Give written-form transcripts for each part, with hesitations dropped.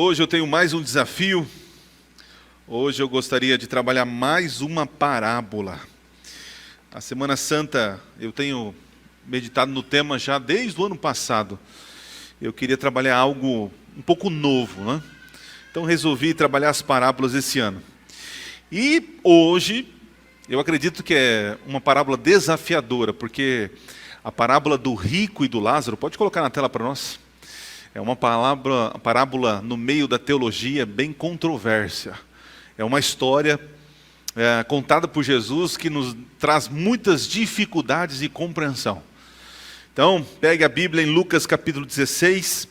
Hoje eu tenho mais um desafio. Hoje eu gostaria de trabalhar mais uma parábola. A Semana Santa eu tenho meditado no tema já desde o ano passado. Eu queria trabalhar algo um pouco novo, né? Então resolvi trabalhar as parábolas esse ano. E hoje eu acredito que é uma parábola desafiadora, porque a parábola do rico e do Lázaro, pode colocar na tela para nós? É uma parábola no meio da teologia bem controversa. É uma história contada por Jesus que nos traz muitas dificuldades de compreensão. Então, pegue a Bíblia em Lucas capítulo 16,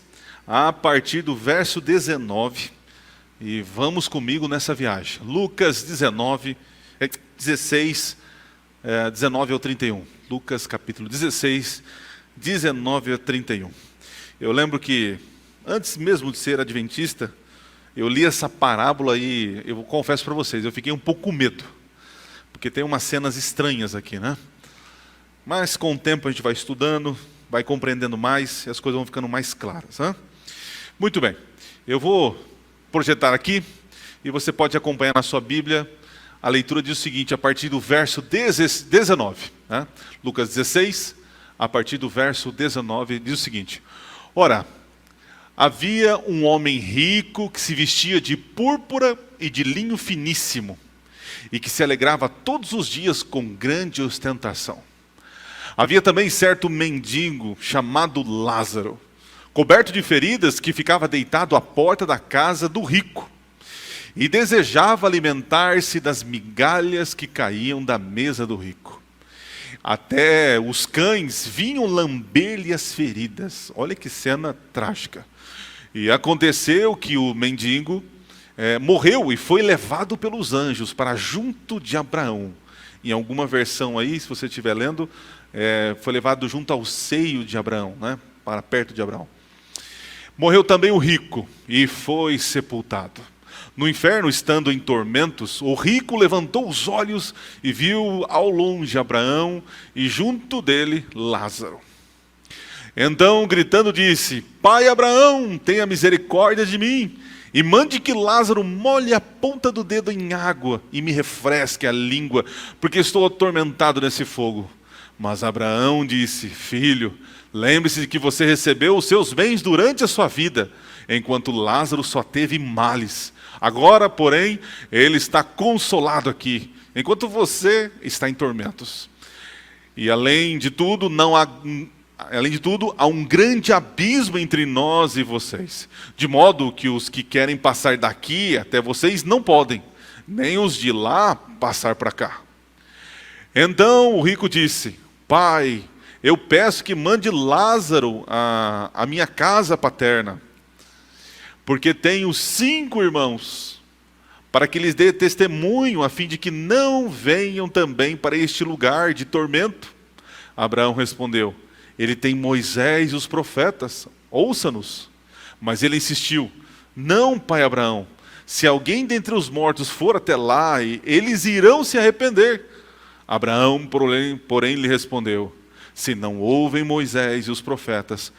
a partir do verso 19, e vamos comigo nessa viagem. Lucas 16, 19 ao 31. Lucas capítulo 16, 19 a 31. Eu lembro que, antes mesmo de ser adventista, eu li essa parábola e eu confesso para vocês, eu fiquei um pouco com medo, porque tem umas cenas estranhas aqui, né? Mas com o tempo a gente vai estudando, vai compreendendo mais e as coisas vão ficando mais claras, né? Muito bem, eu vou projetar aqui e você pode acompanhar na sua Bíblia. A leitura diz o seguinte, a partir do verso 19, né? Lucas 16, a partir do verso 19, diz o seguinte: Ora, havia um homem rico que se vestia de púrpura e de linho finíssimo, e que se alegrava todos os dias com grande ostentação. Havia também certo mendigo chamado Lázaro, coberto de feridas, que ficava deitado à porta da casa do rico, e desejava alimentar-se das migalhas que caíam da mesa do rico. Até os cães vinham lamber-lhe as feridas. Olha que cena trágica. E aconteceu que o mendigo morreu e foi levado pelos anjos para junto de Abraão. Em alguma versão aí, se você estiver lendo, foi levado junto ao seio de Abraão, né? Para perto de Abraão. Morreu também o rico e foi sepultado. No inferno, estando em tormentos, o rico levantou os olhos e viu ao longe Abraão e junto dele Lázaro. Então, gritando, disse: Pai Abraão, tenha misericórdia de mim e mande que Lázaro molhe a ponta do dedo em água e me refresque a língua, porque estou atormentado nesse fogo. Mas Abraão disse: Filho, lembre-se de que você recebeu os seus bens durante a sua vida, enquanto Lázaro só teve males. Agora, porém, ele está consolado aqui, enquanto você está em tormentos. E além de tudo, há um grande abismo entre nós e vocês, de modo que os que querem passar daqui até vocês não podem, nem os de lá passar para cá. Então o rico disse: Pai, eu peço que mande Lázaro à minha casa paterna, porque tenho 5 irmãos, para que lhes dê testemunho, a fim de que não venham também para este lugar de tormento. Abraão respondeu: Ele tem Moisés e os profetas, ouça-nos. Mas ele insistiu: Não, pai Abraão, se alguém dentre os mortos for até lá, eles irão se arrepender. Abraão, porém, lhe respondeu: Se não ouvem Moisés e os profetas,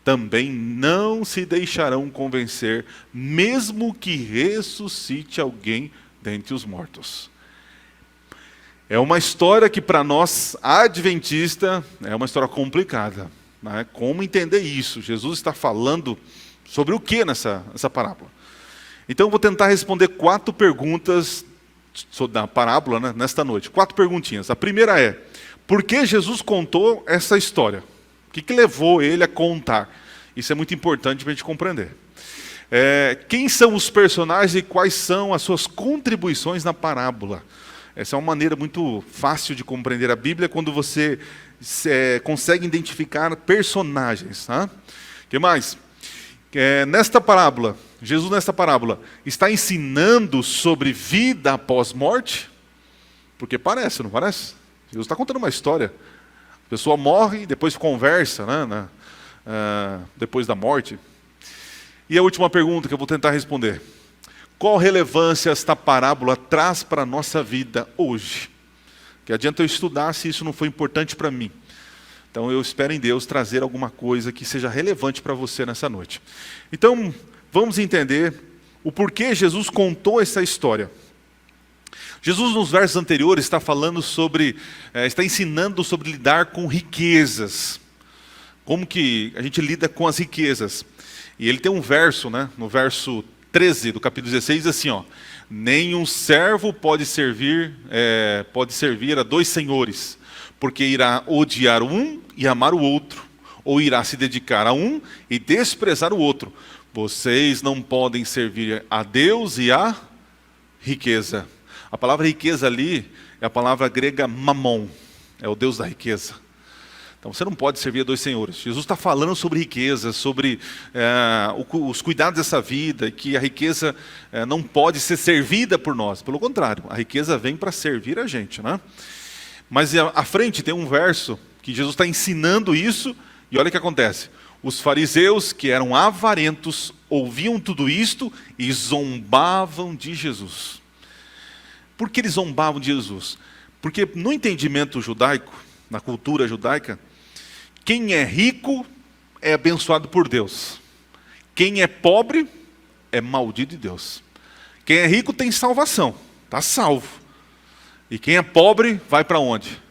também não se deixarão convencer, mesmo que ressuscite alguém dentre os mortos. É uma história que para nós, adventista, é uma história complicada, né? Como entender isso? Jesus está falando sobre o que nessa parábola? Então eu vou tentar responder 4 perguntas da parábola, né, nesta noite. 4 perguntinhas. A primeira é: por que Jesus contou essa história? O que levou ele a contar? Isso é muito importante para a gente compreender. Quem são os personagens e quais são as suas contribuições na parábola? Essa é uma maneira muito fácil de compreender a Bíblia, quando você consegue identificar personagens. Tá? O que mais? Jesus nesta parábola está ensinando sobre vida após morte? Porque parece, não parece? Jesus está contando uma história. A pessoa morre e depois conversa, né, depois da morte. E a última pergunta que eu vou tentar responder: qual relevância esta parábola traz para a nossa vida hoje? Que adianta eu estudar se isso não for importante para mim? Então eu espero em Deus trazer alguma coisa que seja relevante para você nessa noite. Então, vamos entender o porquê Jesus contou essa história. Jesus, nos versos anteriores, está falando sobre, está ensinando sobre lidar com riquezas. Como que a gente lida com as riquezas. E ele tem um verso, né, no verso 13 do capítulo 16, diz assim, ó: nenhum servo pode servir a dois senhores, porque irá odiar um e amar o outro, ou irá se dedicar a um e desprezar o outro. Vocês não podem servir a Deus e a riqueza. A palavra riqueza ali é a palavra grega mamon, é o Deus da riqueza. Então você não pode servir a dois senhores. Jesus está falando sobre riqueza, sobre os cuidados dessa vida, e que a riqueza não pode ser servida por nós. Pelo contrário, a riqueza vem para servir a gente, né? Mas à frente tem um verso que Jesus está ensinando isso, e olha o que acontece. Os fariseus, que eram avarentos, ouviam tudo isto e zombavam de Jesus. Por que eles zombavam de Jesus? Porque no entendimento judaico, na cultura judaica, quem é rico é abençoado por Deus. Quem é pobre é maldito de Deus. Quem é rico tem salvação, está salvo. E quem é pobre vai para onde?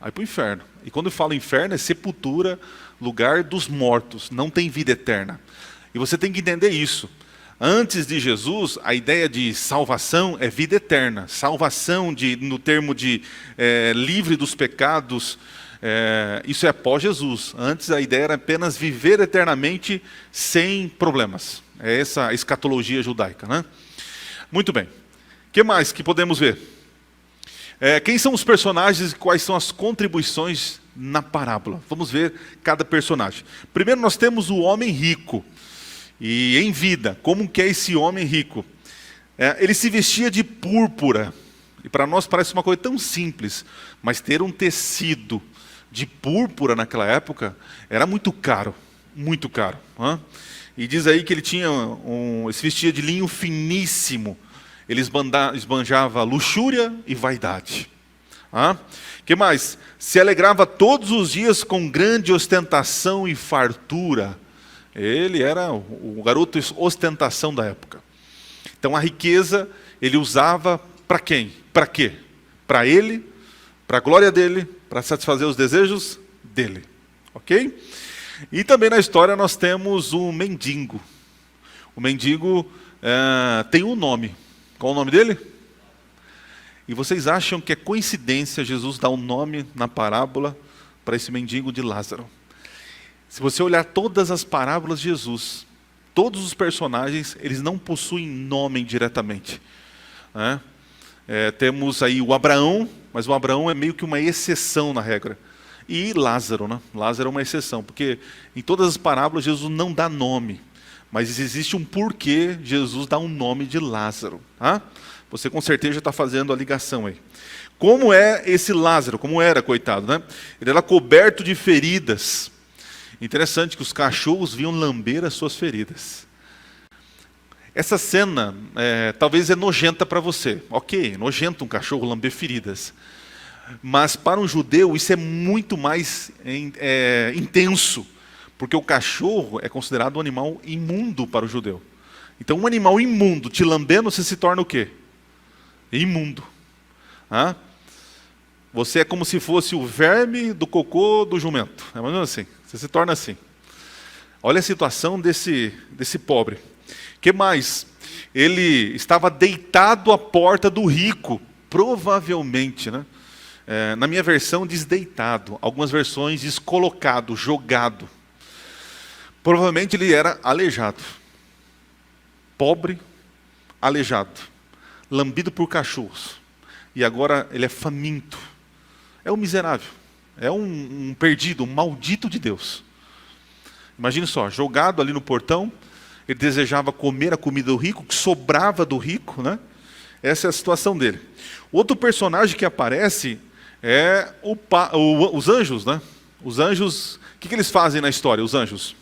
Vai para o inferno. E quando eu falo inferno é sepultura, lugar dos mortos, não tem vida eterna. E você tem que entender isso. Antes de Jesus, a ideia de salvação é vida eterna. Salvação, no termo de livre dos pecados, isso é após Jesus. Antes a ideia era apenas viver eternamente sem problemas. É essa a escatologia judaica, né? Muito bem. O que mais que podemos ver? Quem são os personagens e quais são as contribuições na parábola? Vamos ver cada personagem. Primeiro nós temos o homem rico. E em vida, como que é esse homem rico? Ele se vestia de púrpura. E para nós parece uma coisa tão simples, mas ter um tecido de púrpura naquela época era muito caro, muito caro. E diz aí que ele se vestia de linho finíssimo. Ele esbanjava luxúria e vaidade. Que mais? Se alegrava todos os dias com grande ostentação e fartura. Ele era o garoto ostentação da época. Então a riqueza ele usava para quem? Para quê? Para ele, para a glória dele, para satisfazer os desejos dele. Ok? E também na história nós temos o mendigo. O mendigo tem um nome. Qual o nome dele? E vocês acham que é coincidência Jesus dar um nome na parábola para esse mendigo de Lázaro? Se você olhar todas as parábolas de Jesus, todos os personagens, eles não possuem nome diretamente. Temos aí o Abraão, mas o Abraão é meio que uma exceção na regra. E Lázaro, né? Lázaro é uma exceção, porque em todas as parábolas Jesus não dá nome, mas existe um porquê Jesus dá um nome de Lázaro. Você com certeza já está fazendo a ligação aí. Como é esse Lázaro? Como era, coitado, né? Ele era coberto de feridas. Interessante que os cachorros vinham lamber as suas feridas. Essa cena talvez é nojenta para você. Ok, nojento um cachorro lamber feridas. Mas para um judeu isso é muito mais intenso. Porque o cachorro é considerado um animal imundo para o judeu. Então um animal imundo te lambendo, você se torna o quê? Imundo. Você é como se fosse o verme do cocô do jumento. É mais ou menos assim. Você se torna assim. Olha a situação desse pobre. O que mais? Ele estava deitado à porta do rico. Provavelmente, né? Na minha versão diz deitado. Algumas versões diz colocado, jogado. Provavelmente ele era aleijado. Pobre, aleijado. Lambido por cachorros. E agora ele é faminto. É um miserável. É um perdido, um maldito de Deus. Imagine só, jogado ali no portão, ele desejava comer a comida do rico, que sobrava do rico, né? Essa é a situação dele. Outro personagem que aparece é os anjos, né? Os anjos, o que eles fazem na história, os anjos?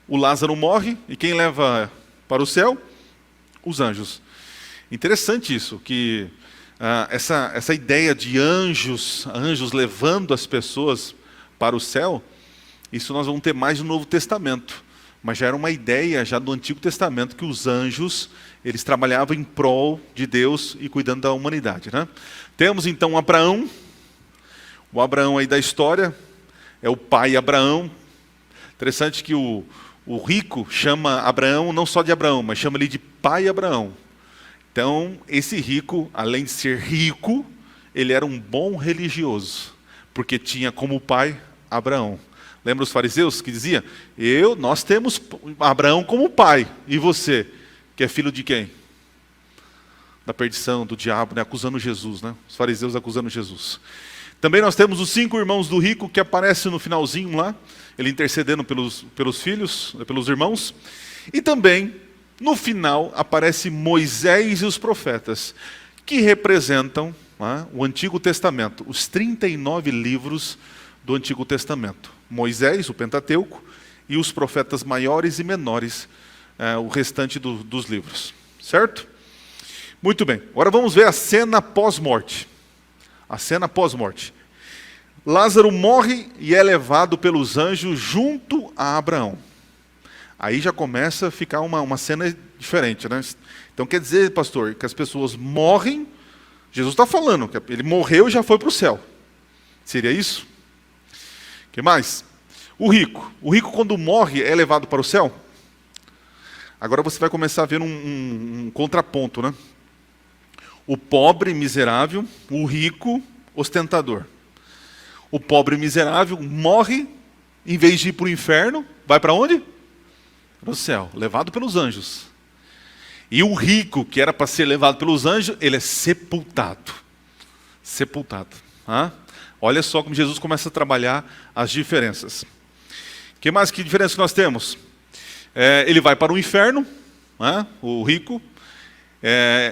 O Lázaro morre, e quem leva para o céu? Os anjos. Interessante isso, que essa ideia de anjos levando as pessoas para o céu, isso nós vamos ter mais no Novo Testamento. mas já era uma ideia já do Antigo Testamento que os anjos, eles trabalhavam em prol de Deus e cuidando da humanidade, né? Temos então Abraão, o Abraão aí da história, é o pai Abraão. Interessante que o rico chama Abraão não só de Abraão, mas chama ele de pai Abraão. Então, esse rico, além de ser rico, ele era um bom religioso, porque tinha como pai Abraão. Lembra os fariseus que diziam, nós temos Abraão como pai, e você, que é filho de quem? Da perdição, do diabo, né? Acusando Jesus, né? Os fariseus acusando Jesus. Também nós temos os 5 irmãos do rico, que aparecem no finalzinho lá, ele intercedendo pelos filhos, pelos irmãos. E também, no final, aparece Moisés e os profetas, que representam o Antigo Testamento, os 39 livros do Antigo Testamento. Moisés, o Pentateuco, e os profetas maiores e menores, o restante dos livros. Certo? Muito bem. Agora vamos ver a cena pós-morte. A cena pós-morte. Lázaro morre e é levado pelos anjos junto a Abraão. Aí já começa a ficar uma cena diferente, né? Então quer dizer, pastor, que as pessoas morrem, Jesus está falando, que ele morreu e já foi para o céu. Seria isso? O que mais? O rico quando morre é levado para o céu? Agora você vai começar a ver um contraponto, né? O pobre miserável, o rico ostentador. O pobre miserável morre, em vez de ir para o inferno, vai para onde? Para o céu, levado pelos anjos. E o rico, que era para ser levado pelos anjos, ele é sepultado. Sepultado. Olha só como Jesus começa a trabalhar as diferenças. Que diferença nós temos? Ele vai para o inferno, o rico,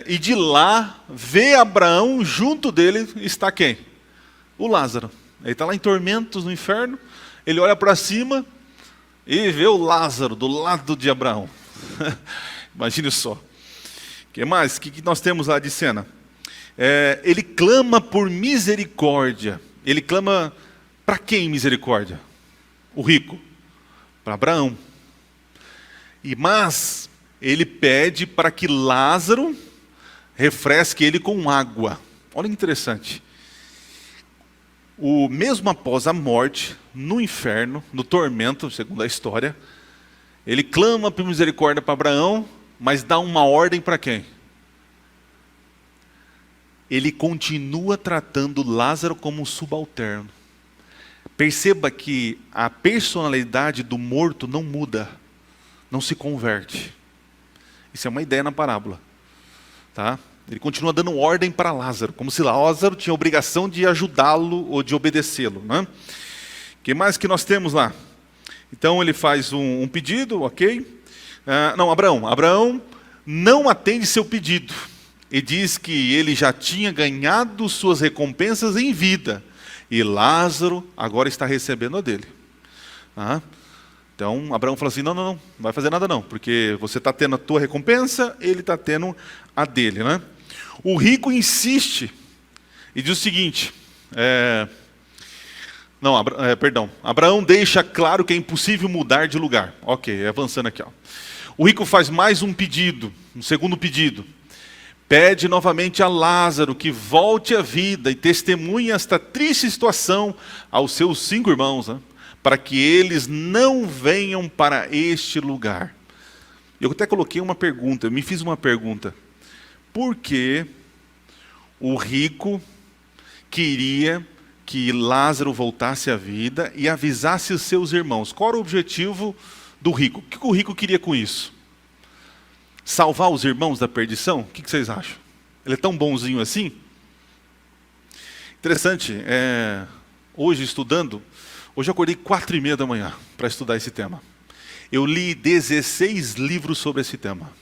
e de lá vê Abraão, junto dele está quem? O Lázaro. Ele está lá em tormentos no inferno, ele olha para cima e vê o Lázaro do lado de Abraão. Imagine só. O que mais? O que nós temos lá de cena? Ele clama por misericórdia. Ele clama para quem misericórdia? O rico. Para Abraão. Mas ele pede para que Lázaro refresque ele com água. Olha que interessante. Mesmo após a morte, no inferno, no tormento, segundo a história, ele clama por misericórdia para Abraão, mas dá uma ordem para quem? Ele continua tratando Lázaro como um subalterno. Perceba que a personalidade do morto não muda, não se converte. Isso é uma ideia na parábola. Tá? Ele continua dando ordem para Lázaro, como se Lázaro tinha a obrigação de ajudá-lo ou de obedecê-lo. Né? O que mais que nós temos lá? Então ele faz um pedido, ok? Abraão não atende seu pedido. E diz que ele já tinha ganhado suas recompensas em vida. E Lázaro agora está recebendo a dele. Então Abraão fala assim, não vai fazer nada não, porque você está tendo a tua recompensa, ele está tendo a dele. Né? O rico insiste e diz o seguinte, Abraão deixa claro que é impossível mudar de lugar. Ok, avançando aqui. O rico faz mais um pedido, um segundo pedido. Pede novamente a Lázaro que volte à vida e testemunhe esta triste situação aos seus 5 irmãos, né? Para que eles não venham para este lugar. Eu até coloquei uma pergunta, eu me fiz uma pergunta. Por que o rico queria que Lázaro voltasse à vida e avisasse os seus irmãos? Qual era o objetivo do rico? O que o rico queria com isso? Salvar os irmãos da perdição? O que vocês acham? Ele é tão bonzinho assim? Interessante, hoje estudando, hoje eu acordei 4h30 da manhã para estudar esse tema. Eu li 16 livros sobre esse tema.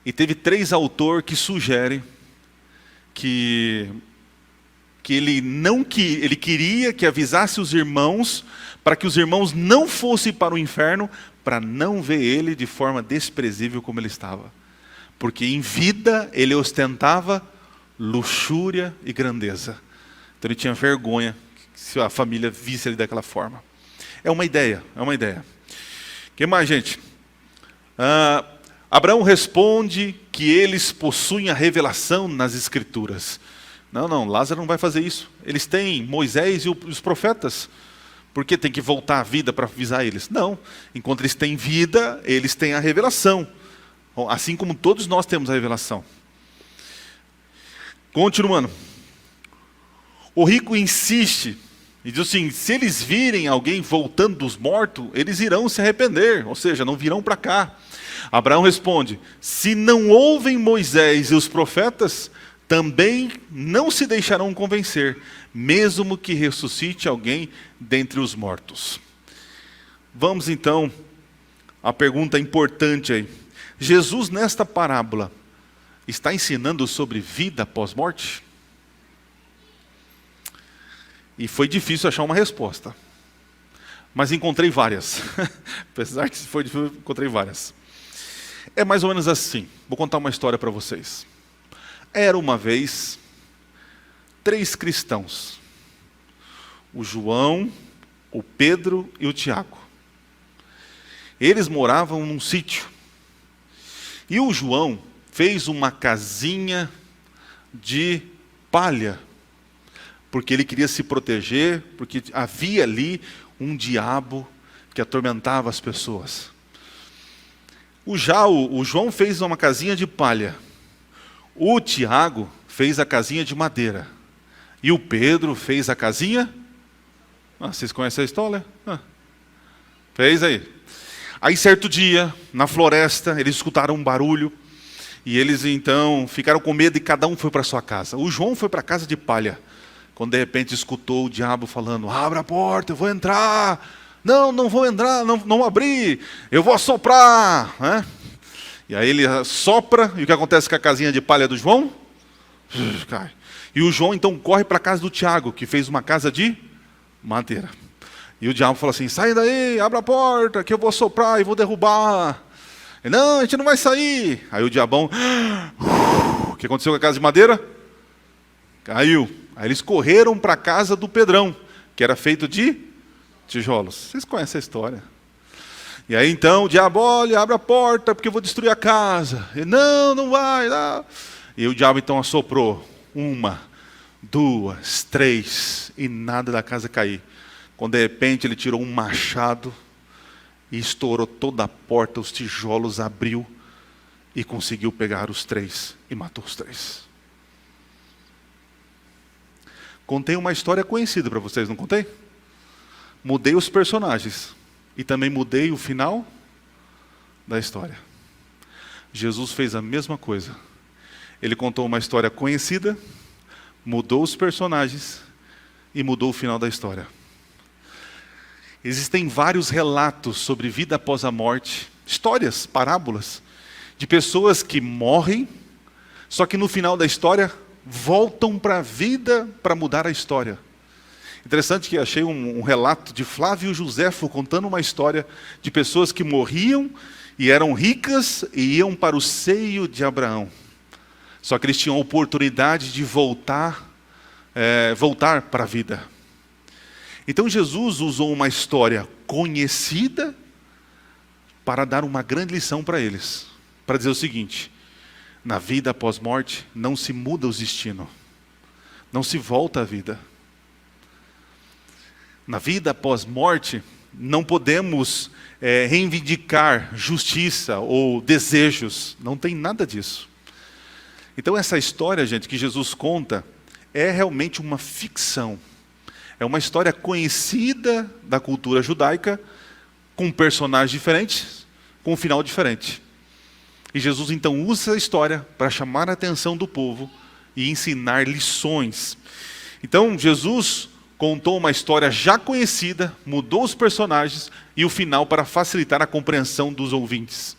E teve 3 autores que sugerem que ele queria que avisasse os irmãos para que os irmãos não fossem para o inferno, para não ver ele de forma desprezível como ele estava. Porque em vida ele ostentava luxúria e grandeza. Então ele tinha vergonha se a família visse ele daquela forma. É uma ideia. que mais, gente? Abraão responde que eles possuem a revelação nas Escrituras. Não, Lázaro não vai fazer isso. Eles têm Moisés e os profetas. Por que tem que voltar à vida para avisar eles? Não, enquanto eles têm vida, eles têm a revelação. Assim como todos nós temos a revelação. Continuando. O rico insiste e diz assim, se eles virem alguém voltando dos mortos, eles irão se arrepender, ou seja, não virão para cá. Abraão responde, se não ouvem Moisés e os profetas, também não se deixarão convencer, mesmo que ressuscite alguém dentre os mortos. Vamos então à pergunta importante aí. Jesus, nesta parábola, está ensinando sobre vida após morte? E foi difícil achar uma resposta. Mas encontrei várias. Apesar que foi difícil, encontrei várias. É mais ou menos assim. Vou contar uma história para vocês. Era uma vez 3 cristãos. O João, o Pedro e o Tiago. Eles moravam num sítio. E o João fez uma casinha de palha, porque ele queria se proteger, porque havia ali um diabo que atormentava as pessoas. O João fez uma casinha de palha. O Tiago fez a casinha de madeira. E o Pedro fez a casinha... vocês conhecem a história? Fez aí. Aí certo dia, na floresta, eles escutaram um barulho. E eles então ficaram com medo e cada um foi para sua casa. O João foi para a casa de palha. Quando de repente escutou o diabo falando, abra a porta, eu vou entrar. Não vou entrar, não abrir, eu vou assoprar. E aí ele assopra, e o que acontece com a casinha de palha do João? Cai. E o João então corre para a casa do Tiago, que fez uma casa de madeira. E o diabo fala assim, sai daí, abre a porta, que eu vou assoprar e vou derrubar. E, não, a gente não vai sair. Aí o diabão, o que aconteceu com a casa de madeira? Caiu. Aí eles correram para a casa do Pedrão, que era feito de tijolos. Vocês conhecem a história. E aí então o diabo, olha, abre a porta, porque eu vou destruir a casa. E, não vai. Não. E o diabo então assoprou. 1, 2, 3, e nada da casa cair. Quando de repente ele tirou um machado e estourou toda a porta, os tijolos abriu e conseguiu pegar os 3 e matou os 3. Contei uma história conhecida para vocês, não contei? Mudei os personagens e também mudei o final da história. Jesus fez a mesma coisa. Ele contou uma história conhecida, mudou os personagens e mudou o final da história. Existem vários relatos sobre vida após a morte, histórias, parábolas, de pessoas que morrem, só que no final da história voltam para a vida para mudar a história. Interessante que achei um relato de Flávio Josefo contando uma história de pessoas que morriam e eram ricas e iam para o seio de Abraão. Só que eles tinham a oportunidade de voltar para a vida. Então Jesus usou uma história conhecida para dar uma grande lição para eles. Para dizer o seguinte, na vida após morte não se muda o destino. Não se volta à vida. Na vida após morte não podemos reivindicar justiça ou desejos. Não tem nada disso. Então essa história, gente, que Jesus conta, é realmente uma ficção. É uma história conhecida da cultura judaica, com personagens diferentes, com um final diferente. E Jesus então usa essa história para chamar a atenção do povo e ensinar lições. Então Jesus contou uma história já conhecida, mudou os personagens e o final para facilitar a compreensão dos ouvintes.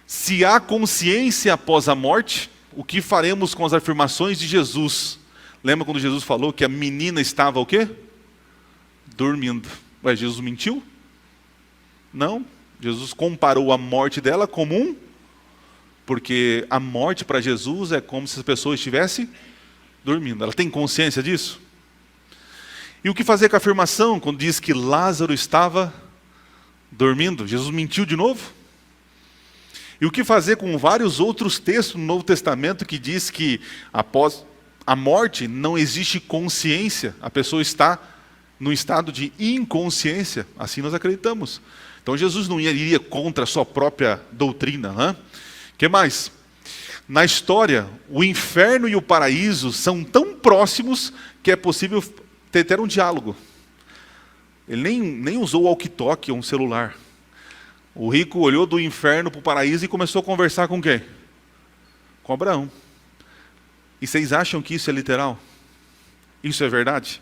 Se há consciência após a morte, o que faremos com as afirmações de Jesus? Lembra quando Jesus falou que a menina estava o quê? Dormindo. Ué, Jesus mentiu? Não. Jesus comparou a morte dela como porque a morte para Jesus é como se a pessoa estivesse dormindo. Ela tem consciência disso? E o que fazer com a afirmação quando diz que Lázaro estava Dormindo? Jesus mentiu de novo? E o que fazer com vários outros textos no Novo Testamento que diz que após a morte não existe consciência, a pessoa está no estado de inconsciência, assim nós acreditamos. Então Jesus não iria contra a sua própria doutrina. Né? Que mais? Na história, o inferno e o paraíso são tão próximos que é possível ter um diálogo. Ele nem usou o walkie-talkie ou um celular. O rico olhou do inferno para o paraíso e começou a conversar com quem? Com Abraão. E vocês acham que isso é literal? Isso é verdade?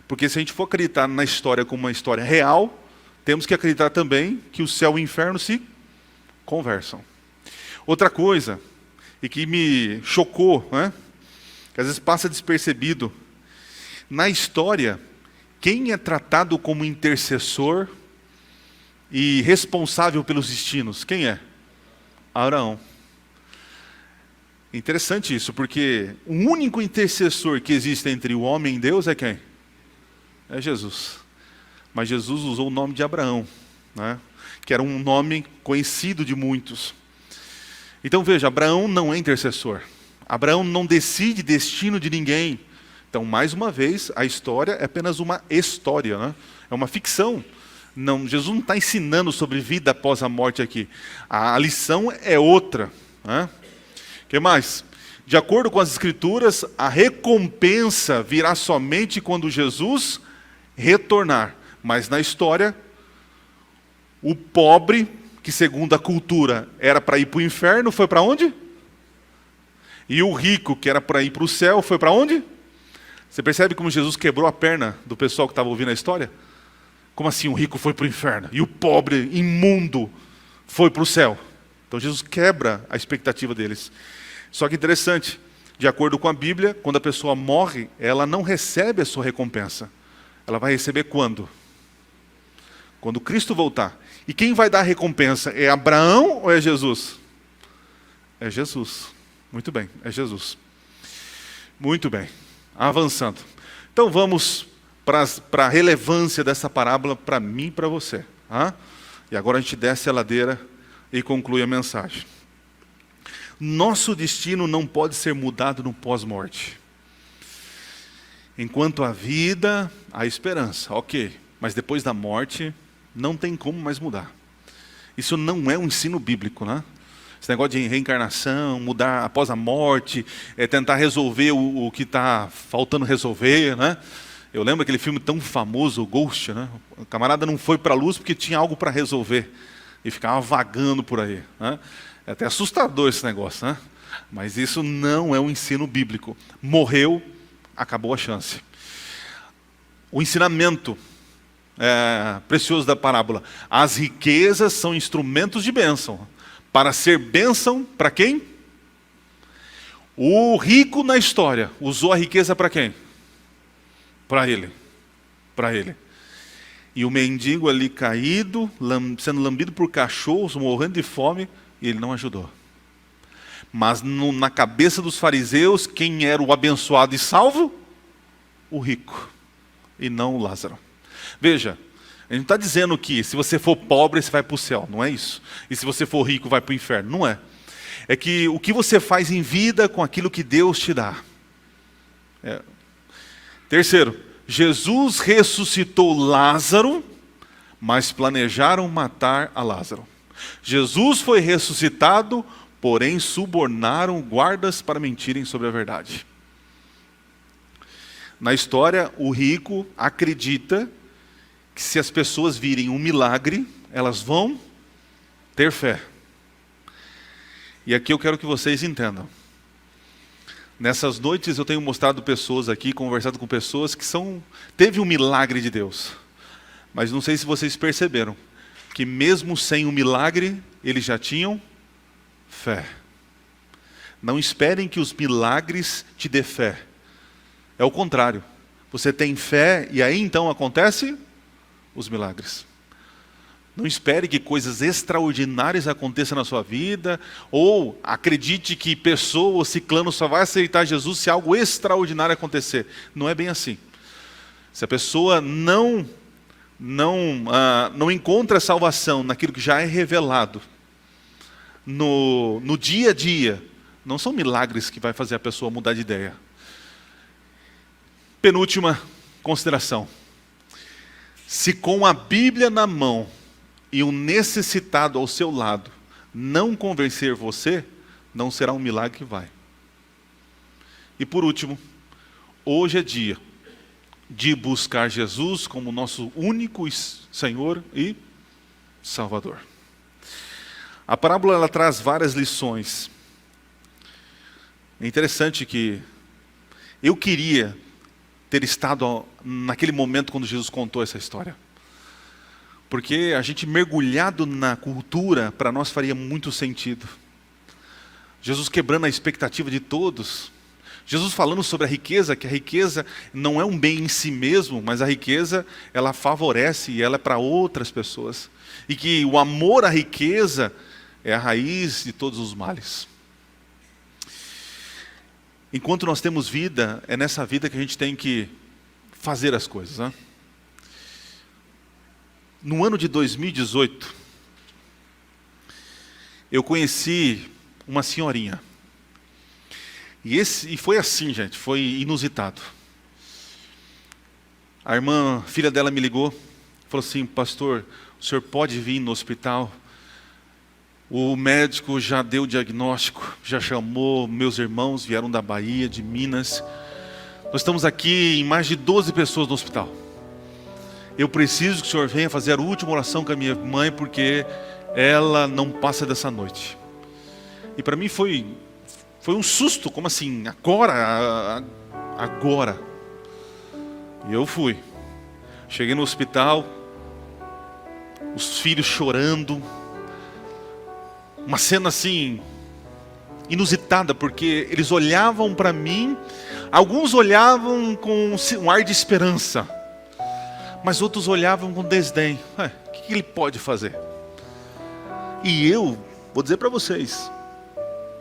Porque se a gente for acreditar na história como uma história real, temos que acreditar também que o céu e o inferno se conversam. Outra coisa, e que me chocou, né? Que às vezes passa despercebido, na história, quem é tratado como intercessor e responsável pelos destinos? Quem é? Abraão. Interessante isso, porque o único intercessor que existe entre o homem e Deus é quem? É Jesus. Mas Jesus usou o nome de Abraão, né? Que era um nome conhecido de muitos. Então veja, Abraão não é intercessor. Abraão não decide destino de ninguém. Então, mais uma vez, a história é apenas uma história, né? É uma ficção. Não, Jesus não está ensinando sobre vida após a morte aqui. A lição é outra. Né? O que mais? De acordo com as Escrituras, a recompensa virá somente quando Jesus retornar. Mas na história, o pobre, que segundo a cultura era para ir para o inferno, foi para onde? E o rico, que era para ir para o céu, foi para onde? Você percebe como Jesus quebrou a perna do pessoal que estava ouvindo a história? Como assim o rico foi para o inferno? E o pobre, imundo, foi para o céu? Então Jesus quebra a expectativa deles. Só que interessante, de acordo com a Bíblia, quando a pessoa morre, ela não recebe a sua recompensa. Ela vai receber quando? Quando Cristo voltar. E quem vai dar a recompensa? É Abraão ou é Jesus? É Jesus. Muito bem, é Jesus. Muito bem. Avançando. Então vamos para a relevância dessa parábola para mim e para você. Tá? E agora a gente desce a ladeira e conclui a mensagem. Nosso destino não pode ser mudado no pós-morte. Enquanto há vida, há esperança. Ok, mas depois da morte, não tem como mais mudar. Isso não é um ensino bíblico, né? Esse negócio de reencarnação, mudar após a morte, tentar resolver o que está faltando resolver, né? Eu lembro aquele filme tão famoso, o Ghost, né? O camarada não foi para a luz porque tinha algo para resolver. E ficava vagando por aí. Né? É até assustador esse negócio, né? Mas isso não é um ensino bíblico. Morreu, acabou a chance. O ensinamento precioso da parábola. As riquezas são instrumentos de bênção. Para ser bênção, para quem? O rico na história usou a riqueza para quem? Para ele. Para ele. E o mendigo ali caído, sendo lambido por cachorros, morrendo de fome, e ele não ajudou. Mas na cabeça dos fariseus, quem era o abençoado e salvo? O rico, e não o Lázaro. Veja, a gente não está dizendo que se você for pobre, você vai para o céu, não é isso. E se você for rico, vai para o inferno, não é. É que o que você faz em vida com aquilo que Deus te dá. Terceiro, Jesus ressuscitou Lázaro, mas planejaram matar a Lázaro. Jesus foi ressuscitado, porém subornaram guardas para mentirem sobre a verdade. Na história, o rico acredita que se as pessoas virem um milagre, elas vão ter fé. E aqui eu quero que vocês entendam. Nessas noites eu tenho mostrado pessoas aqui, conversado com pessoas que teve um milagre de Deus. Mas não sei se vocês perceberam, que mesmo sem o milagre, eles já tinham fé. Não esperem que os milagres te dê fé. É o contrário. Você tem fé e aí então acontece os milagres. Não espere que coisas extraordinárias aconteçam na sua vida, ou acredite que pessoa ou ciclano só vai aceitar Jesus se algo extraordinário acontecer. Não é bem assim. Se a pessoa não não encontra salvação naquilo que já é revelado, no dia a dia, não são milagres que vai fazer a pessoa mudar de ideia. Penúltima consideração. Se com a Bíblia na mão e um necessitado ao seu lado não convencer você, não será um milagre que vai. E por último, hoje é dia de buscar Jesus como nosso único Senhor e Salvador. A parábola ela traz várias lições. É interessante que eu queria ter estado naquele momento quando Jesus contou essa história. Porque a gente mergulhado na cultura, para nós faria muito sentido. Jesus quebrando a expectativa de todos. Jesus falando sobre a riqueza, que a riqueza não é um bem em si mesmo, mas a riqueza, ela favorece e ela é para outras pessoas. E que o amor à riqueza é a raiz de todos os males. Enquanto nós temos vida, é nessa vida que a gente tem que fazer as coisas, né? No ano de 2018, eu conheci uma senhorinha. E foi assim, gente, foi inusitado. A irmã, filha dela me ligou, falou assim: pastor, o senhor pode vir no hospital? O médico já deu o diagnóstico, já chamou, meus irmãos vieram da Bahia, de Minas. Nós estamos aqui em mais de 12 pessoas no hospital. Eu preciso que o senhor venha fazer a última oração com a minha mãe, porque ela não passa dessa noite. E para mim foi um susto, como assim? Agora. E eu fui. Cheguei no hospital, os filhos chorando. Uma cena assim, inusitada, porque eles olhavam para mim, alguns olhavam com um ar de esperança, mas outros olhavam com desdém. O que ele pode fazer? E eu, vou dizer para vocês,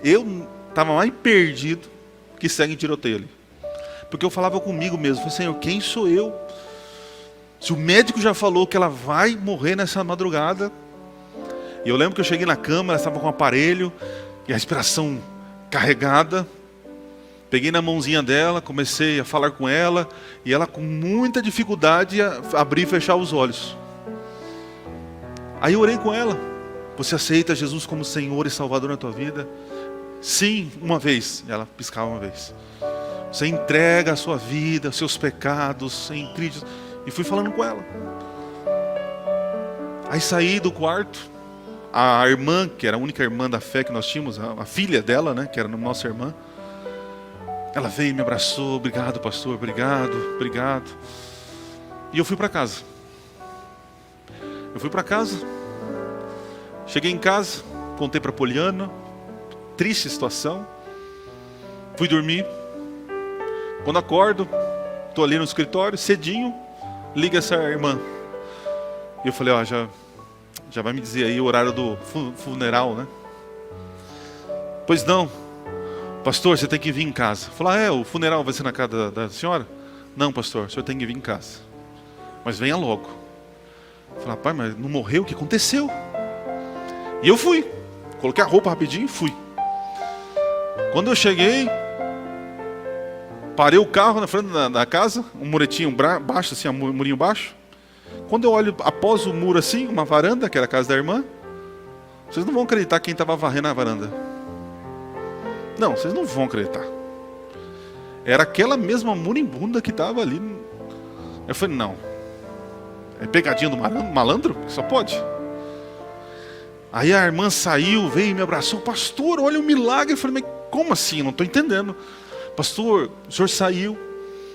eu estava mais perdido que segue em tiroteio ali. Porque eu falava comigo mesmo, falei: Senhor, quem sou eu? Se o médico já falou que ela vai morrer nessa madrugada. E eu lembro que eu cheguei na cama, ela estava com o aparelho, e a respiração carregada. Peguei na mãozinha dela, comecei a falar com ela, e ela com muita dificuldade abrir e fechar os olhos. Aí eu orei com ela: você aceita Jesus como Senhor e Salvador na tua vida? Sim, uma vez. E ela piscava uma vez. Você entrega a sua vida, os seus pecados em Cristo. E fui falando com ela. Aí saí do quarto. A irmã, que era a única irmã da fé que nós tínhamos, a filha dela, né, que era nossa irmã, ela veio e me abraçou: obrigado, pastor, obrigado. E eu fui para casa. Cheguei em casa, contei para Poliana, triste situação. Fui dormir. Quando acordo, estou ali no escritório, cedinho, liga essa irmã. E eu falei: já vai me dizer aí o horário do funeral, né? Pois não, pastor, você tem que vir em casa. Falei: o funeral vai ser na casa da senhora? Não, pastor, o senhor tem que vir em casa. Mas venha logo. Falei: pai, mas não morreu? O que aconteceu? E eu fui. Coloquei a roupa rapidinho e fui. Quando eu cheguei, parei o carro na frente da casa, um muretinho baixo, assim, um murinho baixo. Quando eu olho após o muro assim, uma varanda, que era a casa da irmã, vocês não vão acreditar quem estava varrendo a varanda. Não, vocês não vão acreditar. Era aquela mesma moribunda que estava ali. Eu falei: não, é pegadinha do malandro? Só pode. Aí a irmã saiu, veio e me abraçou: pastor, olha o milagre. Eu falei: mas como assim? Eu não estou entendendo. Pastor, o senhor saiu.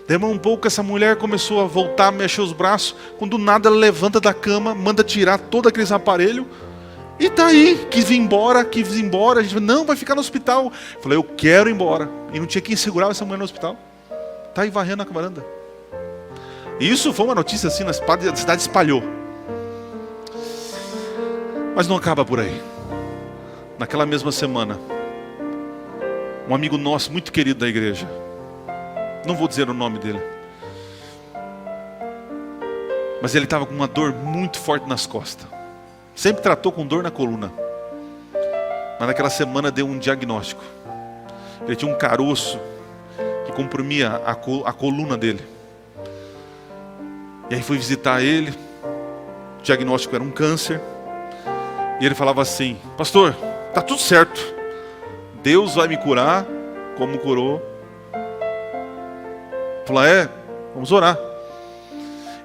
Demorou um pouco, essa mulher começou a voltar, a mexer os braços. Quando nada, ela levanta da cama, manda tirar todo aqueles aparelhos. E tá aí, quis ir embora. A gente falou: não, vai ficar no hospital. Eu falei: eu quero ir embora. E não tinha quem segurava essa mulher no hospital. Tá aí varrendo a varanda. E isso foi uma notícia assim, a cidade espalhou. Mas não acaba por aí. Naquela mesma semana, um amigo nosso, muito querido da igreja, não vou dizer o nome dele, Mas ele estava com uma dor muito forte nas costas. Sempre tratou com dor na coluna. Mas naquela semana deu um diagnóstico. Ele tinha um caroço que comprimia a coluna dele. E aí fui visitar ele. O diagnóstico era um câncer. E ele falava assim: pastor, tá tudo certo. Deus vai me curar como curou. Falei: vamos orar.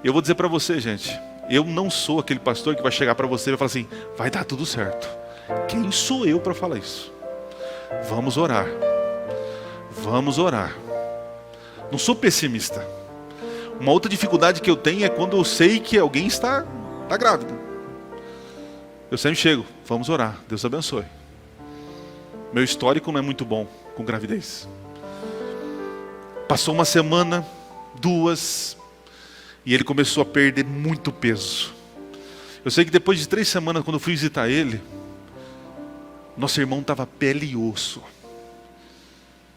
Eu vou dizer para você, gente, eu não sou aquele pastor que vai chegar para você e vai falar assim: vai dar tudo certo. Quem sou eu para falar isso? Vamos orar. Vamos orar. Não sou pessimista. Uma outra dificuldade que eu tenho é quando eu sei que alguém está grávida. Eu sempre chego: vamos orar, Deus abençoe. Meu histórico não é muito bom com gravidez. Passou uma semana, 2, e ele começou a perder muito peso. Eu sei que depois de 3 semanas, quando eu fui visitar ele, nosso irmão estava pele e osso.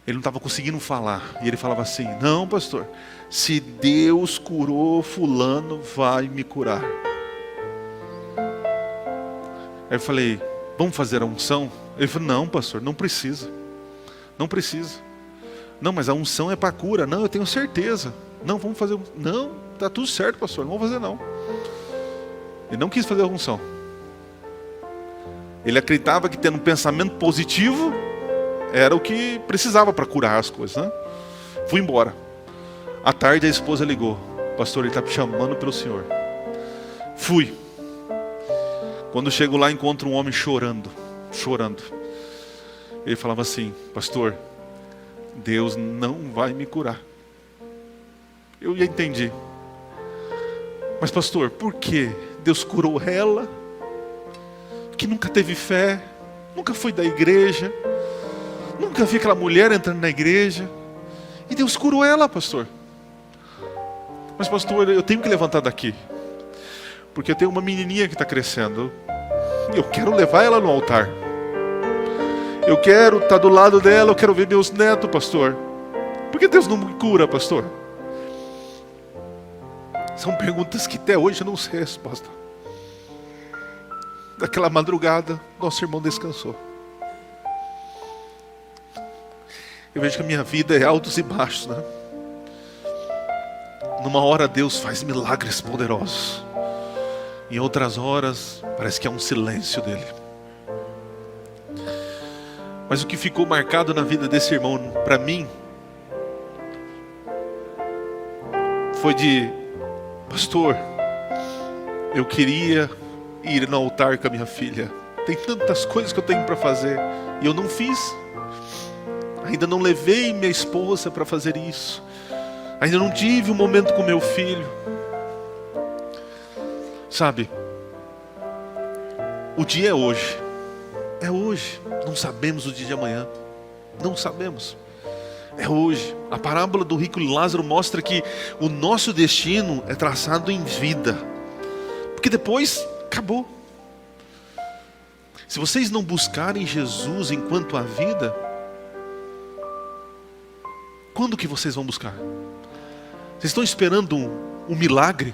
Ele não estava conseguindo falar. E ele falava assim: não, pastor, se Deus curou fulano, vai me curar. Aí eu falei: vamos fazer a unção? Ele falou: não, pastor, não precisa. Não precisa. Não, mas a unção é para cura. Não, eu tenho certeza. Não, vamos fazer. Não, está tudo certo, pastor, não vamos fazer não. Ele não quis fazer a unção. Ele acreditava que tendo um pensamento positivo era o que precisava para curar as coisas, né? Fui embora. À tarde a esposa ligou: pastor, ele está me chamando pelo senhor. Fui. Quando chego lá, encontro um homem chorando. Ele falava assim: pastor, Deus não vai me curar. Eu já entendi. Mas pastor, por que Deus curou ela, que nunca teve fé, nunca foi da igreja, nunca vi aquela mulher entrando na igreja, e Deus curou ela, pastor? Mas pastor, eu tenho que levantar daqui, porque eu tenho uma menininha que está crescendo, e eu quero levar ela no altar. Eu quero estar do lado dela, eu quero ver meus netos, pastor. Por que Deus não me cura, pastor? São perguntas que até hoje eu não sei a resposta. Naquela madrugada, nosso irmão descansou. Eu vejo que a minha vida é altos e baixos, né? Numa hora Deus faz milagres poderosos. Em outras horas, parece que é um silêncio dele. Mas o que ficou marcado na vida desse irmão, para mim, foi de: pastor, eu queria ir no altar com a minha filha. Tem tantas coisas que eu tenho para fazer e eu não fiz. Ainda não levei minha esposa para fazer isso. Ainda não tive um momento com meu filho. Sabe, o dia é hoje. É hoje. Não sabemos o dia de amanhã. Não sabemos. É hoje. A parábola do rico e Lázaro mostra que o nosso destino é traçado em vida. Porque depois, acabou. Se vocês não buscarem Jesus enquanto há vida, quando que vocês vão buscar? Vocês estão esperando um milagre?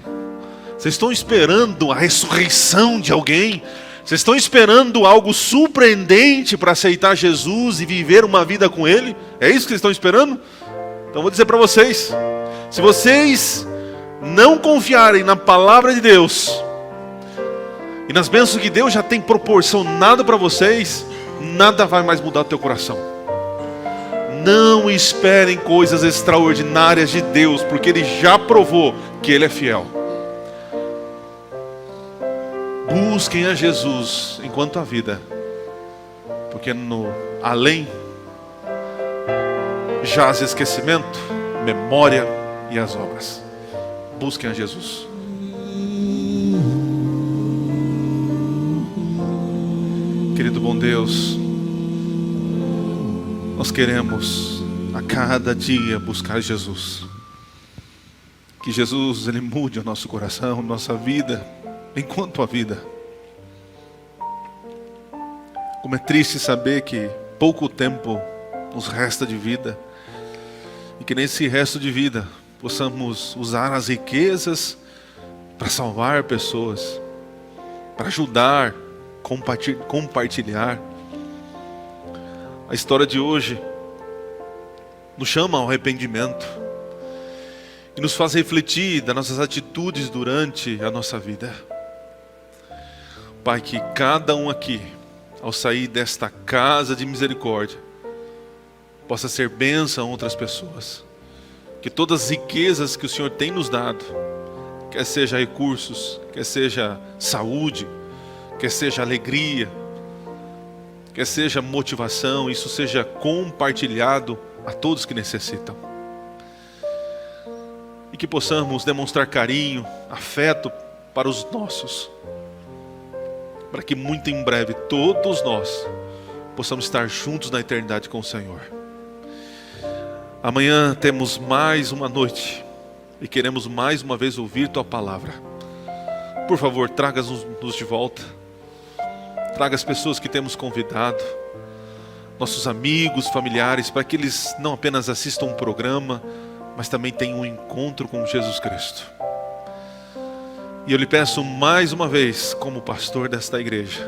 Vocês estão esperando a ressurreição de alguém? Vocês estão esperando algo surpreendente para aceitar Jesus e viver uma vida com Ele? É isso que vocês estão esperando? Então eu vou dizer para vocês: se vocês não confiarem na palavra de Deus e nas bênçãos que Deus já tem proporcionado para vocês, nada vai mais mudar o teu coração. Não esperem coisas extraordinárias de Deus, porque Ele já provou que Ele é fiel. Busquem a Jesus enquanto há vida, porque no além jaz esquecimento, memória e as obras. Busquem a Jesus. Querido bom Deus, nós queremos a cada dia buscar Jesus. Que Jesus, Ele mude o nosso coração, nossa vida, enquanto a vida. Como é triste saber que pouco tempo nos resta de vida, e que nesse resto de vida possamos usar as riquezas para salvar pessoas, para ajudar, compartilhar. A história de hoje nos chama ao arrependimento e nos faz refletir das nossas atitudes durante a nossa vida. Pai, que cada um aqui, ao sair desta casa de misericórdia, possa ser bênção a outras pessoas. Que todas as riquezas que o Senhor tem nos dado, quer seja recursos, quer seja saúde, quer seja alegria, quer seja motivação, isso seja compartilhado a todos que necessitam. E que possamos demonstrar carinho, afeto para os nossos, para que muito em breve todos nós possamos estar juntos na eternidade com o Senhor. Amanhã temos mais uma noite e queremos mais uma vez ouvir Tua palavra. Por favor, traga-nos de volta. Traga as pessoas que temos convidado, nossos amigos, familiares, para que eles não apenas assistam um programa, mas também tenham um encontro com Jesus Cristo. E eu lhe peço mais uma vez, como pastor desta igreja,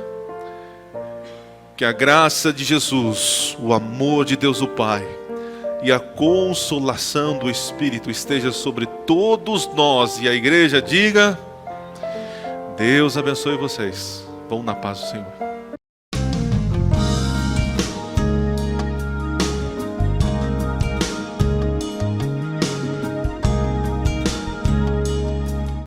que a graça de Jesus, o amor de Deus o Pai e a consolação do Espírito esteja sobre todos nós. E a igreja diga: Deus abençoe vocês. Vão na paz do Senhor.